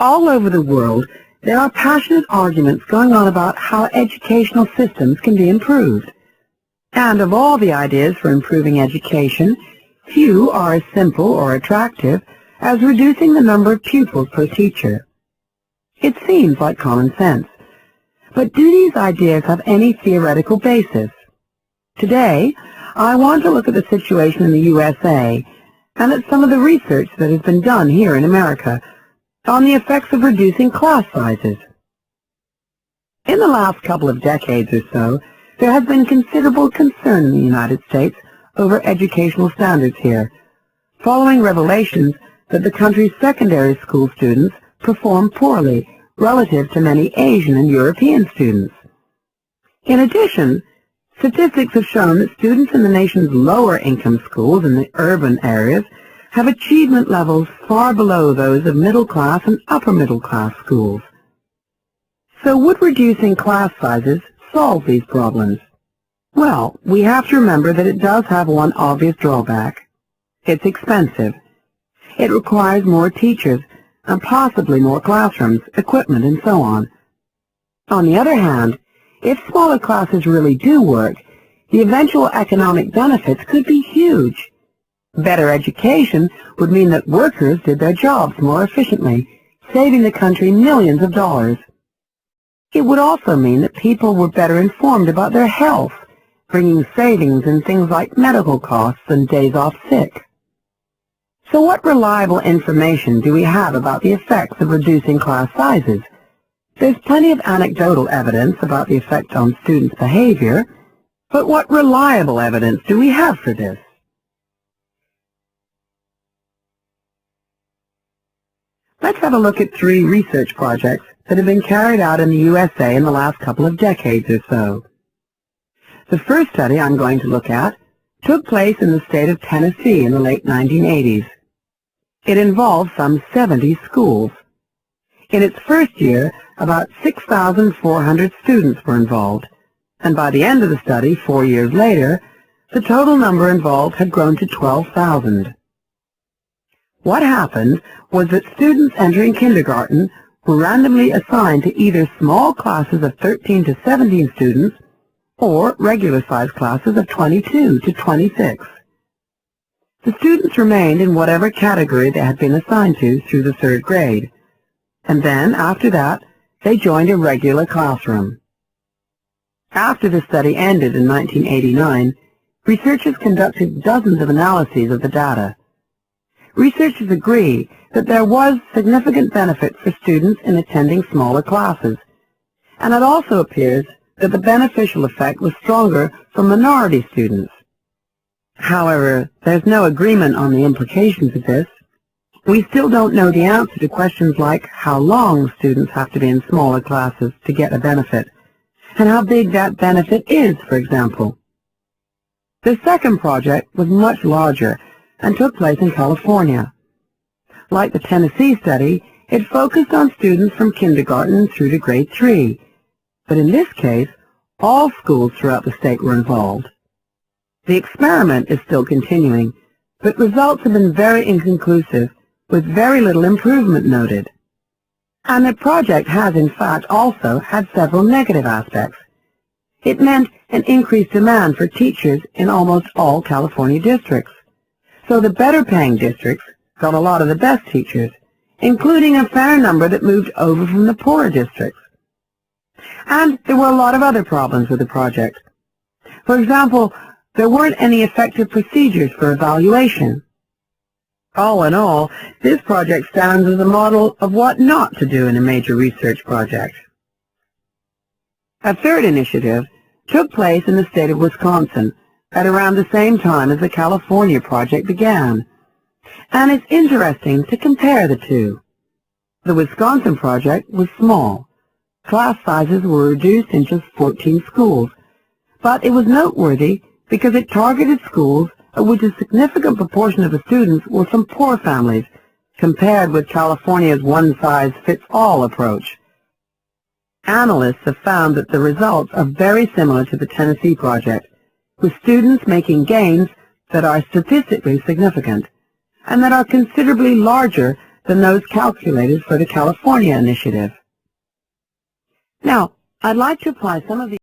All over the world, there are passionate arguments going on about how educational systems can be improved. And of all the ideas for improving education, few are as simple or attractive as reducing the number of pupils per teacher. It seems like common sense. But do these ideas have any theoretical basis? Today, I want to look at the situation in the USA and at some of the research that has been done here in America on the effects of reducing class sizes. In the last couple of decades or so, there has been considerable concern in the United States over educational standards here, following revelations that the country's secondary school students perform poorly relative to many Asian and European students. In addition, statistics have shown that students in the nation's lower income schools in the urban areas have achievement levels far below those of middle-class and upper-middle-class schools. So would reducing class sizes solve these problems? Well, we have to remember that it does have one obvious drawback. It's expensive. It requires more teachers and possibly more classrooms, equipment, and so on. On the other hand, if smaller classes really do work, the eventual economic benefits could be huge. Better education would mean that workers did their jobs more efficiently, saving the country millions of dollars. It would also mean that people were better informed about their health, bringing savings in things like medical costs and days off sick. So what reliable information do we have about the effects of reducing class sizes? There's plenty of anecdotal evidence about the effect on students' behavior, but what reliable evidence do we have for this? Let's have a look at 3 research projects that have been carried out in the USA in the last couple of decades or so. The first study I'm going to look at took place in the state of Tennessee in the late 1980s. It involved some 70 schools. In its first year, about 6,400 students were involved, and by the end of the study, 4 years later, the total number involved had grown to 12,000. What happened was that students entering kindergarten were randomly assigned to either small classes of 13 to 17 students or regular-sized classes of 22 to 26. The students remained in whatever category they had been assigned to through the 3rd grade, and then, after that, they joined a regular classroom. After the study ended in 1989, researchers conducted dozens of analyses of the data. Researchers agree that there was significant benefit for students in attending smaller classes, and it also appears that the beneficial effect was stronger for minority students. However, there's no agreement on the implications of this. We still don't know the answer to questions like how long students have to be in smaller classes to get a benefit, and how big that benefit is, for example. The second project was much larger and took place in California. Like the Tennessee study, it focused on students from kindergarten through to grade 3, but in this case, all schools throughout the state were involved. The experiment is still continuing, but results have been very inconclusive, with very little improvement noted. And the project has, in fact, also had several negative aspects. It meant an increased demand for teachers in almost all California districts. So the better-paying districts got a lot of the best teachers, including a fair number that moved over from the poorer districts. And there were a lot of other problems with the project. For example, there weren't any effective procedures for evaluation. All in all, this project stands as a model of what not to do in a major research project. A third initiative took place in the state of Wisconsin at around the same time as the California project began, and it's interesting to compare the two. The Wisconsin project was small. Class sizes were reduced in just 14 schools, but it was noteworthy because it targeted schools of which a significant proportion of the students were from poor families, compared with California's one-size-fits-all approach. Analysts have found that the results are very similar to the Tennessee project, with students making gains that are statistically significant, and that are considerably larger than those calculated for the California initiative. Now, I'd like to apply some of the